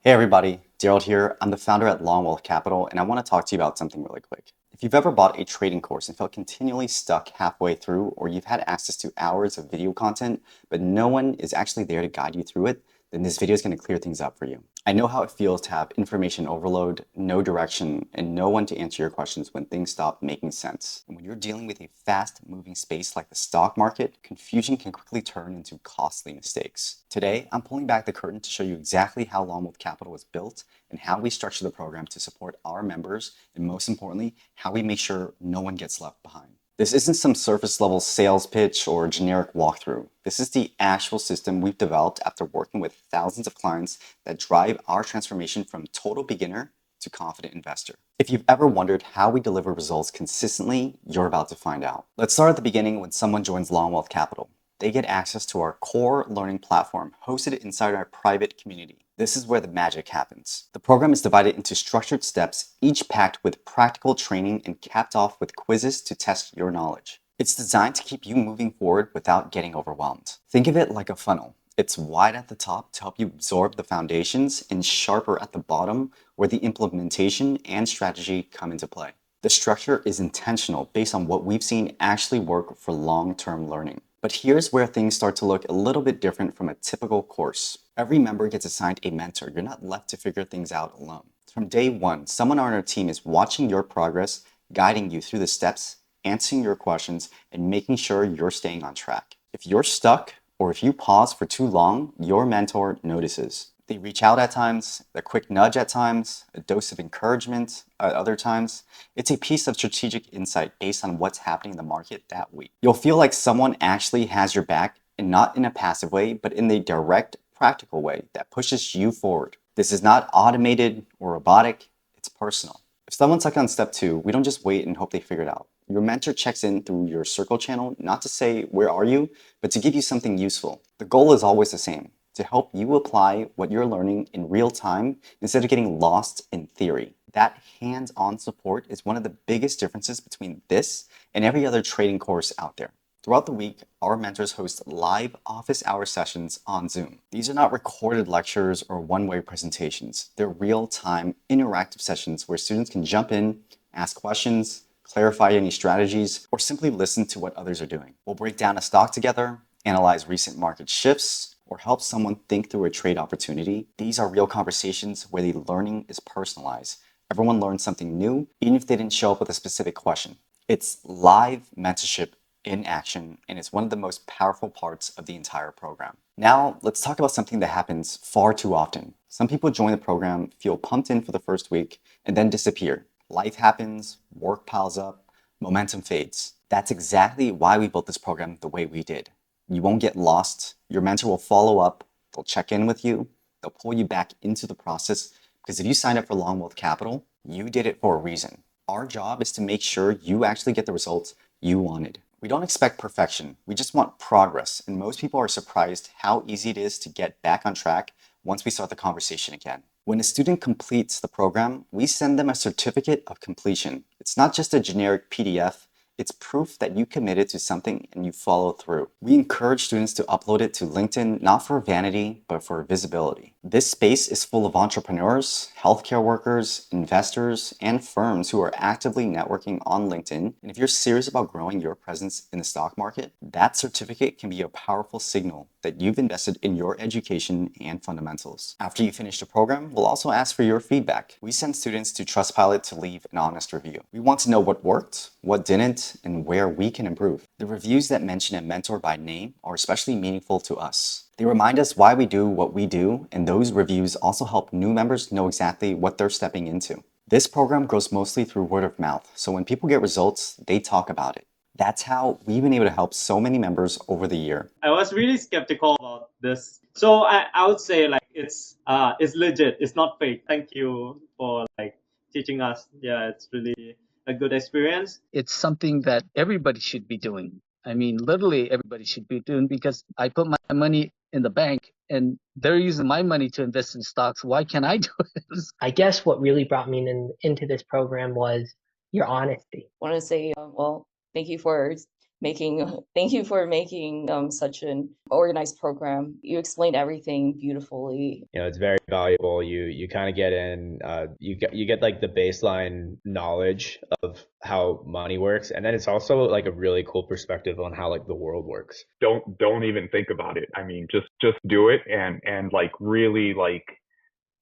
Hey everybody, Gerald here. I'm the founder at Long Wealth Capital, and I want to talk to you about something really quick. If you've ever bought a trading course and felt continually stuck halfway through, or you've had access to hours of video content, but no one is actually there to guide you through it, then this video is going to clear things up for you. I know how it feels to have information overload, no direction, and no one to answer your questions when things stop making sense. And when you're dealing with a fast-moving space like the stock market, confusion can quickly turn into costly mistakes. Today, I'm pulling back the curtain to show you exactly how Long Wealth Capital was built and how we structure the program to support our members, and most importantly, how we make sure no one gets left behind. This isn't some surface level sales pitch or generic walkthrough. This is the actual system we've developed after working with thousands of clients that drive our transformation from total beginner to confident investor. If you've ever wondered how we deliver results consistently, you're about to find out. Let's start at the beginning when someone joins Long Wealth Capital. They get access to our core learning platform hosted inside our private community. This is where the magic happens. The program is divided into structured steps, each packed with practical training and capped off with quizzes to test your knowledge. It's designed to keep you moving forward without getting overwhelmed. Think of it like a funnel. It's wide at the top to help you absorb the foundations and sharper at the bottom where the implementation and strategy come into play. The structure is intentional based on what we've seen actually work for long-term learning. But here's where things start to look a little bit different from a typical course. Every member gets assigned a mentor. You're not left to figure things out alone. From day one, someone on our team is watching your progress, guiding you through the steps, answering your questions, and making sure you're staying on track. If you're stuck, or if you pause for too long, your mentor notices. They reach out at times, a quick nudge at times, a dose of encouragement at other times. It's a piece of strategic insight based on what's happening in the market that week. You'll feel like someone actually has your back, and not in a passive way, but in a direct, practical way that pushes you forward. This is not automated or robotic, it's personal. If someone's stuck on step 2, we don't just wait and hope they figure it out. Your mentor checks in through your circle channel, not to say, where are you, but to give you something useful. The goal is always the same, to help you apply what you're learning in real time instead of getting lost in theory. That hands-on support is one of the biggest differences between this and every other trading course out there. Throughout the week, our mentors host live office hour sessions on Zoom. These are not recorded lectures or one-way presentations. They're real-time, interactive sessions where students can jump in, ask questions, clarify any strategies, or simply listen to what others are doing. We'll break down a stock together, analyze recent market shifts, or help someone think through a trade opportunity. These are real conversations where the learning is personalized. Everyone learns something new, even if they didn't show up with a specific question. It's live mentorship in action, and it's one of the most powerful parts of the entire program. Now, let's talk about something that happens far too often. Some people join the program, feel pumped in for the first week, and then disappear. Life happens, work piles up, momentum fades. That's exactly why we built this program the way we did. You won't get lost. Your mentor will follow up. They'll check in with you. They'll pull you back into the process, because if you signed up for Long Wealth Capital, you did it for a reason. Our job is to make sure you actually get the results you wanted. We don't expect perfection. We just want progress. And most people are surprised how easy it is to get back on track once we start the conversation again. When a student completes the program, we send them a certificate of completion. It's not just a generic PDF. It's proof that you committed to something and you follow through. We encourage students to upload it to LinkedIn, not for vanity, but for visibility. This space is full of entrepreneurs, healthcare workers, investors, and firms who are actively networking on LinkedIn. And if you're serious about growing your presence in the stock market, that certificate can be a powerful signal that you've invested in your education and fundamentals. After you finish the program, we'll also ask for your feedback. We send students to Trustpilot to leave an honest review. We want to know what worked, what didn't, and where we can improve. The reviews that mention a mentor by name are especially meaningful to us. They remind us why we do what we do, and those reviews also help new members know exactly what they're stepping into. This program grows mostly through word of mouth, so when people get results, they talk about it. That's how we've been able to help so many members over the year. I was really skeptical about this. So I would say like it's legit. It's not fake. Thank you for like teaching us. Yeah, it's really a good experience. It's something that everybody should be doing. I mean, literally everybody should be doing, because I put my money in the bank and they're using my money to invest in stocks. Why can't I do it? I guess what really brought me into this program was your honesty. Want to say, well, thank you for thank you for making such an organized program. You explained everything beautifully. You know, it's very valuable. You kind of get in, you get like the baseline knowledge of how money works, and then it's also like a really cool perspective on how like the world works. Don't even think about it. I mean, just do it and like really like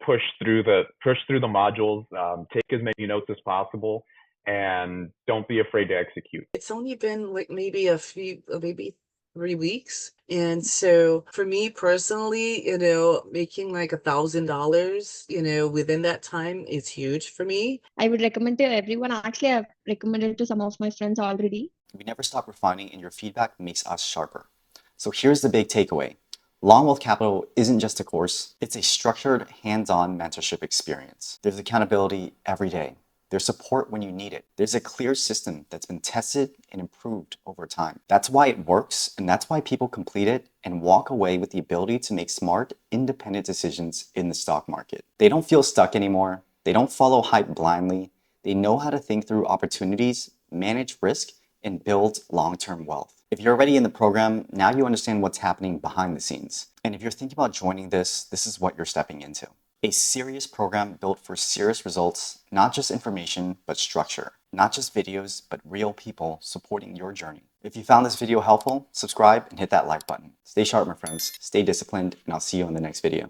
push through the modules. Take as many notes as possible, and don't be afraid to execute. It's only been like maybe 3 weeks. And so for me personally, making like $1,000, within that time is huge for me. I would recommend to everyone. Actually, I've recommended to some of my friends already. We never stop refining, and your feedback makes us sharper. So here's the big takeaway. Long Wealth Capital isn't just a course, it's a structured, hands-on mentorship experience. There's accountability every day. There's support when you need it. There's a clear system that's been tested and improved over time. That's why it works, and that's why people complete it and walk away with the ability to make smart, independent decisions in the stock market. They don't feel stuck anymore. They don't follow hype blindly. They know how to think through opportunities, manage risk, and build long-term wealth. If you're already in the program, now you understand what's happening behind the scenes. And if you're thinking about joining this is what you're stepping into. A serious program built for serious results, not just information, but structure. Not just videos, but real people supporting your journey. If you found this video helpful, subscribe and hit that like button. Stay sharp, my friends. Stay disciplined, and I'll see you in the next video.